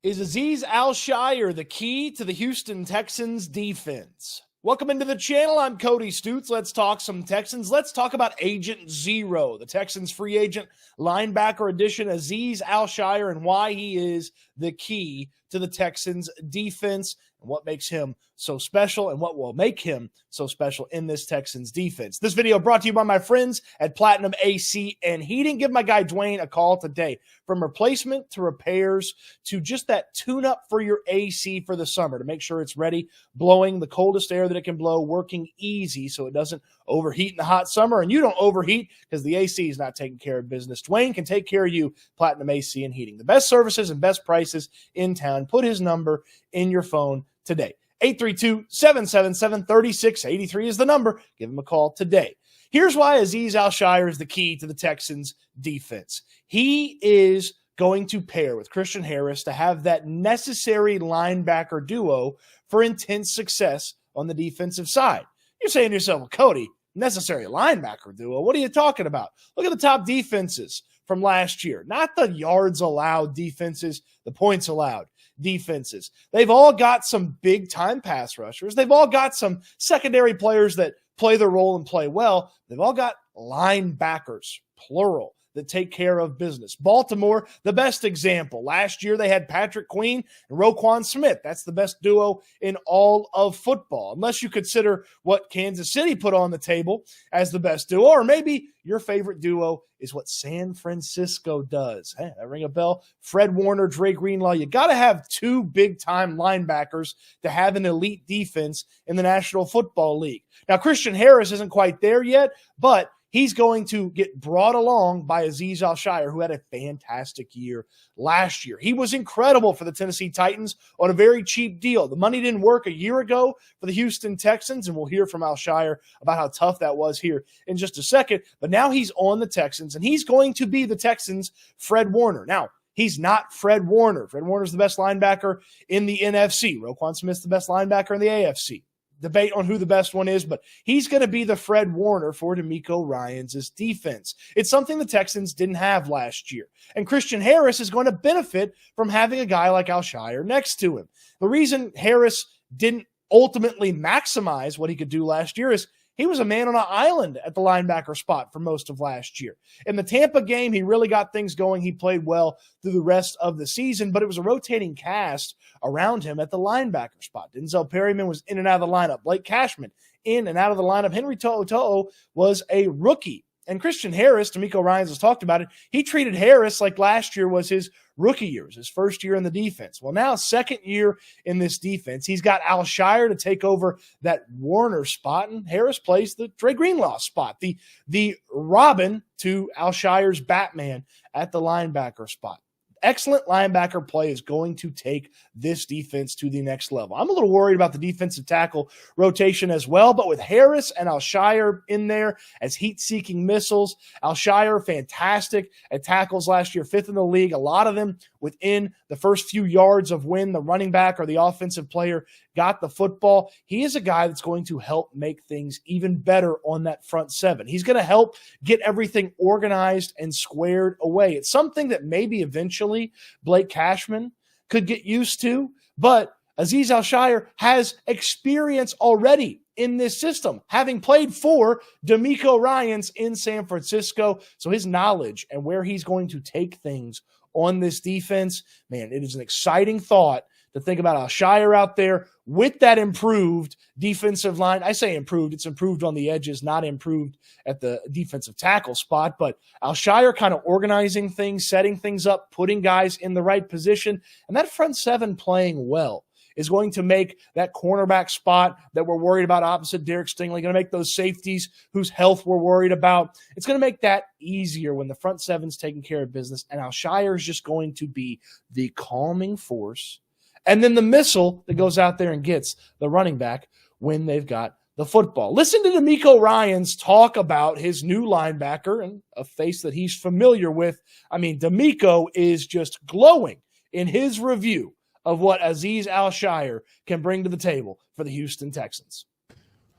Is Azeez Al-Shaair the key to the Houston Texans defense? Welcome into the channel. I'm Cody Stoots. Let's talk some Texans. Let's talk about Agent Zero, the Texans free agent linebacker edition, Azeez Al-Shaair, and why he is the key to the Texans defense and what makes him so special and what will make him so special in this Texans defense. This video brought to you by my friends at Platinum AC and Heating. Give my guy Dwyane a call today. From replacement to repairs to just that tune-up for your AC for the summer to make sure it's ready, blowing the coldest air that it can blow, working easy so it doesn't overheat in the hot summer, and you don't overheat because the AC is not taking care of business. Dwyane can take care of you, Platinum AC and Heating. The best services and best prices in town. Put his number in your phone today. 832-777-3683 is the number. Give him a call today. Here's why Azeez Al-Shaair is the key to the Texans defense. He is going to pair with Christian Harris to have that necessary linebacker duo for intense success on the defensive side. You're saying to yourself, well, Cody, necessary linebacker duo? What are you talking about? Look at the top defenses from last year. Not the yards allowed defenses, the points allowed defenses. They've all got some big time pass rushers. They've all got some secondary players that play their role and play well. They've all got linebackers, plural, that take care of business. Baltimore, the best example. Last year, they had Patrick Queen and Roquan Smith. That's the best duo in all of football, unless you consider what Kansas City put on the table as the best duo, or maybe your favorite duo is what San Francisco does. Hey, that ring a bell? Fred Warner, Dre Greenlaw. You got to have two big-time linebackers to have an elite defense in the National Football League. Now, Christian Harris isn't quite there yet, but he's going to get brought along by Azeez Al-Shaair, who had a fantastic year last year. He was incredible for the Tennessee Titans on a very cheap deal. The money didn't work a year ago for the Houston Texans, and we'll hear from Al-Shaair about how tough that was here in just a second. But now he's on the Texans, and he's going to be the Texans' Fred Warner. Now, he's not Fred Warner. Fred Warner's the best linebacker in the NFC. Roquan Smith's the best linebacker in the AFC. Debate on who the best one is, but he's going to be the Fred Warner for DeMeco Ryans' defense. It's something the Texans didn't have last year. And Christian Harris is going to benefit from having a guy like Al-Shaair next to him. The reason Harris didn't ultimately maximize what he could do last year is he was a man on an island at the linebacker spot for most of last year. In the Tampa game, he really got things going. He played well through the rest of the season, but it was a rotating cast around him at the linebacker spot. Denzel Perryman was in and out of the lineup. Blake Cashman in and out of the lineup. Henry To'oTo'o was a rookie. And Christian Harris, DeMeco Ryans has talked about it, he treated Harris like last year was his rookie year, his first year in the defense. Well, now second year in this defense, he's got Al-Shaair to take over that Warner spot, and Harris plays the Dre Greenlaw spot, the Robin to Al-Shaair's Batman at the linebacker spot. Excellent linebacker play is going to take this defense to the next level. I'm a little worried about the defensive tackle rotation as well, but with Harris and Al-Shaair in there as heat-seeking missiles, Al-Shaair fantastic at tackles last year, 5th in the league, a lot of them within the first few yards of when the running back or the offensive player got the football. He is a guy that's going to help make things even better on that front seven. He's going to help get everything organized and squared away. It's something that maybe eventually Blake Cashman could get used to, but Azeez Al-Shaair has experience already in this system, having played for DeMeco Ryans in San Francisco. So his knowledge and where he's going to take things on this defense, man, it is an exciting thought to think about Al-Shaair out there with that improved defensive line. I say improved. It's improved on the edges, not improved at the defensive tackle spot. But Al-Shaair kind of organizing things, setting things up, putting guys in the right position. And that front seven playing well is going to make that cornerback spot that we're worried about opposite Derek Stingley, going to make those safeties whose health we're worried about. It's going to make that easier when the front seven's taking care of business. And Al-Shaair is just going to be the calming force and then the missile that goes out there and gets the running back when they've got the football. Listen to DeMeco Ryans talk about his new linebacker and a face that he's familiar with. I mean, DeMeco is just glowing in his review of what Azeez Al-Shaair can bring to the table for the Houston Texans.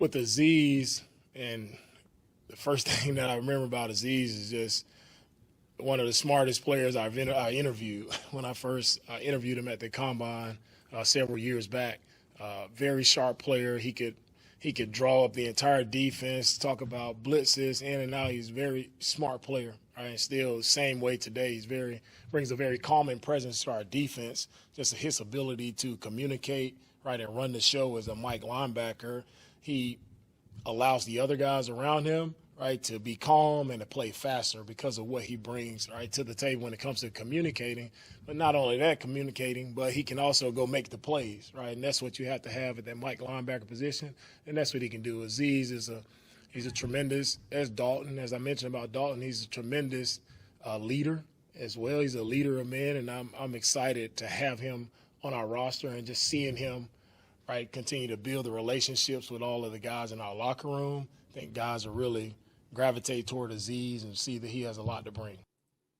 With Azeez, and the first thing that I remember about Azeez is just one of the smartest players I interviewed when I first interviewed him at the Combine several years back. Very sharp player. He could draw up the entire defense, talk about blitzes in and out. He's a very smart player. Right? And still the same way today. Brings a very calming presence to our defense. Just his ability to communicate, right, and run the show as a Mike linebacker. He allows the other guys around him, right, to be calm and to play faster because of what he brings, right, to the table when it comes to communicating. But not only that, communicating, but he can also go make the plays, right, and that's what you have to have at that Mike linebacker position, and that's what he can do. Azeez he's a tremendous, as Dalton, as I mentioned about Dalton, he's a tremendous leader as well. He's a leader of men, and I'm excited to have him on our roster and just seeing him, right, continue to build the relationships with all of the guys in our locker room. I think guys are really gravitate toward Azeez and see that he has a lot to bring.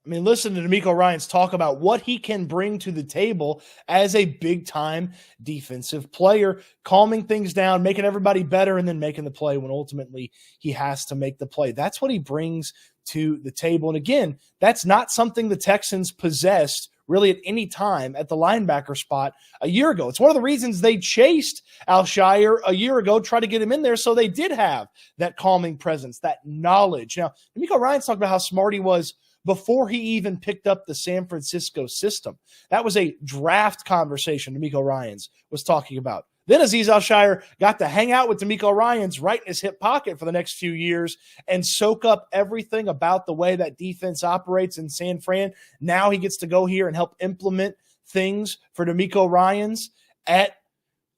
I mean, listen to DeMeco Ryans talk about what he can bring to the table as a big-time defensive player, calming things down, making everybody better, and then making the play when ultimately he has to make the play. That's what he brings to the table. And again, that's not something the Texans possessed really at any time at the linebacker spot a year ago. It's one of the reasons they chased Al-Shaair a year ago, tried to get him in there, so they did have that calming presence, that knowledge. Now, DeMeco Ryans talked about how smart he was before he even picked up the San Francisco system. That was a draft conversation DeMeco Ryans was talking about. Then Azeez Al-Shaair got to hang out with DeMeco Ryans right in his hip pocket for the next few years and soak up everything about the way that defense operates in San Fran. Now he gets to go here and help implement things for DeMeco Ryans at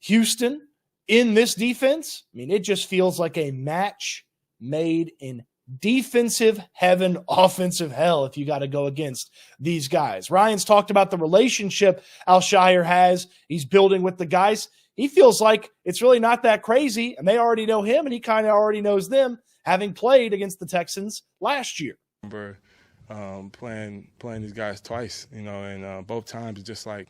Houston in this defense. I mean, it just feels like a match made in defensive heaven, offensive hell if you got to go against these guys. Ryans talked about the relationship Al-Shaair has. He's building with the guys. He feels like it's really not that crazy, and they already know him, and he kind of already knows them, having played against the Texans last year. I remember playing these guys twice, and both times just like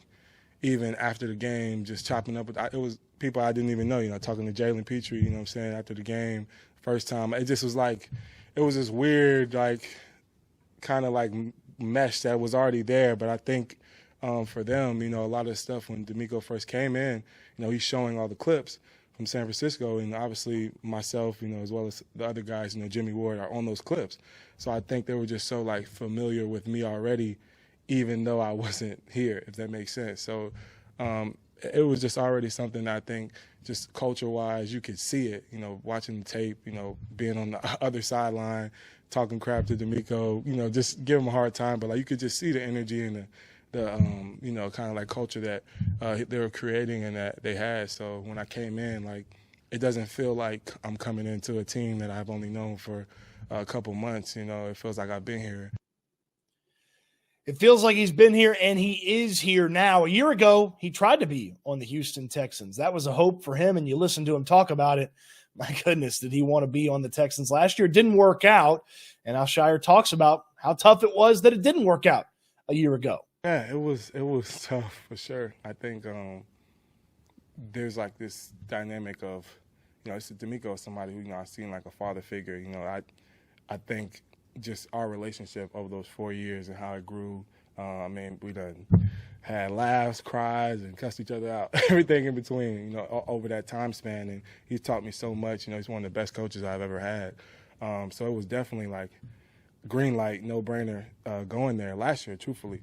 even after the game, just chopping up with it was people I didn't even know, talking to Jalen Petrie, what I'm saying, after the game, first time. It just was like, it was this weird, like, kind of like mesh that was already there, but I think for them, a lot of the stuff when DeMeco first came in, he's showing all the clips from San Francisco, and obviously myself, as well as the other guys, Jimmy Ward are on those clips. So I think they were just so like familiar with me already, even though I wasn't here, if that makes sense. So it was just already something that I think just culture-wise, you could see it, watching the tape, being on the other sideline, talking crap to DeMeco, just give him a hard time. But like you could just see the energy and the kind of like culture that they were creating and that they had. So when I came in, like, it doesn't feel like I'm coming into a team that I've only known for a couple months. It feels like I've been here. It feels like he's been here, and he is here now. A year ago, he tried to be on the Houston Texans. That was a hope for him, and you listen to him talk about it. My goodness, did he want to be on the Texans last year? It didn't work out, and Al-Shaair talks about how tough it was that it didn't work out a year ago. Yeah, it was tough for sure. I think there's like this dynamic of, DeMeco is somebody who, I've seen like a father figure. I think just our relationship over those 4 years and how it grew. We done had laughs, cries, and cussed each other out, everything in between, over that time span. And he's taught me so much. He's one of the best coaches I've ever had. So it was definitely like green light, no-brainer going there last year, truthfully.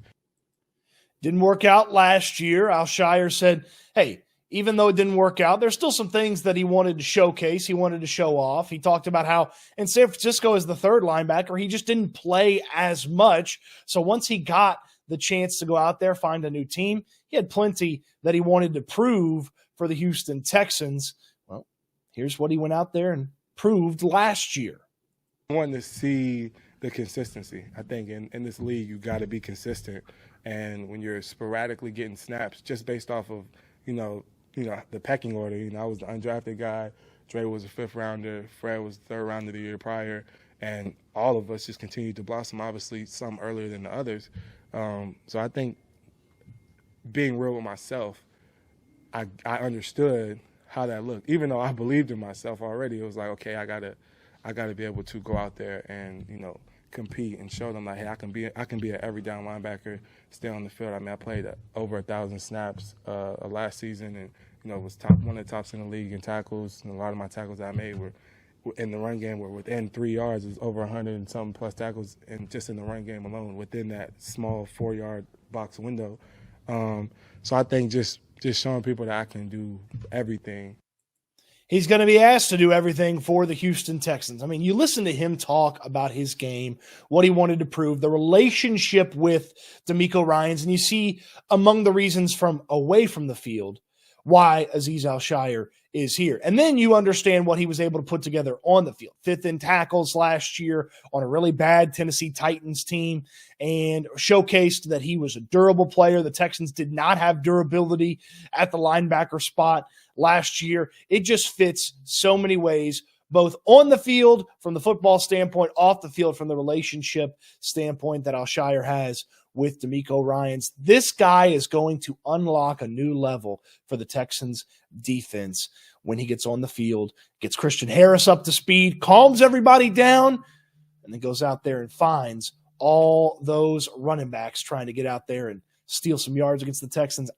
Didn't work out last year. Al-Shaair said, hey, even though it didn't work out, there's still some things that he wanted to showcase. He wanted to show off. He talked about how in San Francisco as the third linebacker, he just didn't play as much. So once he got the chance to go out there, find a new team, he had plenty that he wanted to prove for the Houston Texans. Well, here's what he went out there and proved last year. I wanted to see the consistency. I think in this league, you got to be consistent. And when you're sporadically getting snaps just based off of, the pecking order, I was the undrafted guy. Dre was a fifth rounder. Fred was the third rounder the year prior. And all of us just continued to blossom, obviously some earlier than the others. So I think being real with myself, I understood how that looked. Even though I believed in myself already, it was like, okay, I gotta be able to go out there and, compete and show them like, hey, I can be an every down linebacker, stay on the field. I mean, I played over 1,000 snaps last season, and was one of the tops in the league in tackles. And a lot of my tackles I made were in the run game were within 3 yards. It was over 100 and something plus tackles, and just in the run game alone, within that small 4-yard box window. So I think just showing people that I can do everything. He's going to be asked to do everything for the Houston Texans. I mean, you listen to him talk about his game, what he wanted to prove, the relationship with DeMeco Ryans, and you see among the reasons from away from the field why Azeez Al-Shaair is here. And then you understand what he was able to put together on the field. 5th in tackles last year on a really bad Tennessee Titans team, and showcased that he was a durable player. The Texans did not have durability at the linebacker spot last year. It just fits so many ways, both on the field from the football standpoint, off the field from the relationship standpoint that Al-Shaair has with DeMeco Ryans. This guy is going to unlock a new level for the Texans defense when he gets on the field, gets Christian Harris up to speed, calms everybody down, and then goes out there and finds all those running backs trying to get out there and steal some yards against the Texans.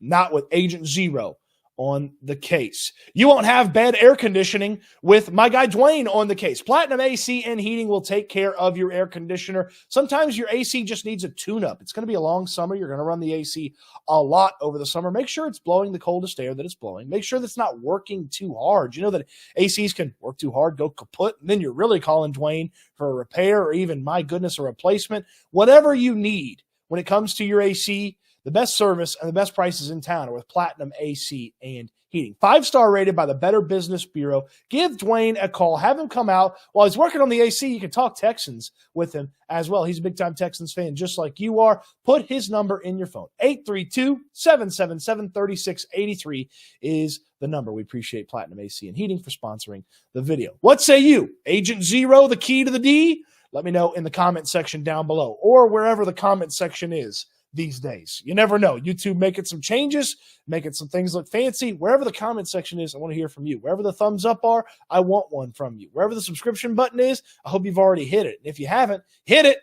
Not with Agent Zero on the case. You won't have bad air conditioning with my guy Dwyane on the case. Platinum AC and Heating will take care of your air conditioner. Sometimes your AC just needs a tune-up. It's going to be a long summer. You're going to run the AC a lot over the summer. Make sure it's blowing the coldest air that it's blowing. Make sure that's not working too hard. You know that ACs can work too hard, go kaput, and then you're really calling Dwyane for a repair or even, my goodness, a replacement. Whatever you need when it comes to your AC, the best service and the best prices in town are with Platinum AC and Heating. 5-star rated by the Better Business Bureau. Give Dwyane a call. Have him come out. While he's working on the AC, you can talk Texans with him as well. He's a big-time Texans fan just like you are. Put his number in your phone. 832-777-3683 is the number. We appreciate Platinum AC and Heating for sponsoring the video. What say you? Agent Zero, the key to the D? Let me know in the comment section down below or wherever the comment section is these days. You never know. YouTube making some changes, making some things look fancy. Wherever the comment section is, I want to hear from you. Wherever the thumbs up are, I want one from you. Wherever the subscription button is, I hope you've already hit it. And if you haven't, hit it.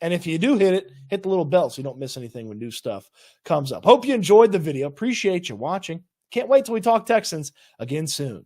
And if you do hit it, hit the little bell so you don't miss anything when new stuff comes up. Hope you enjoyed the video. Appreciate you watching. Can't wait till we talk Texans again soon.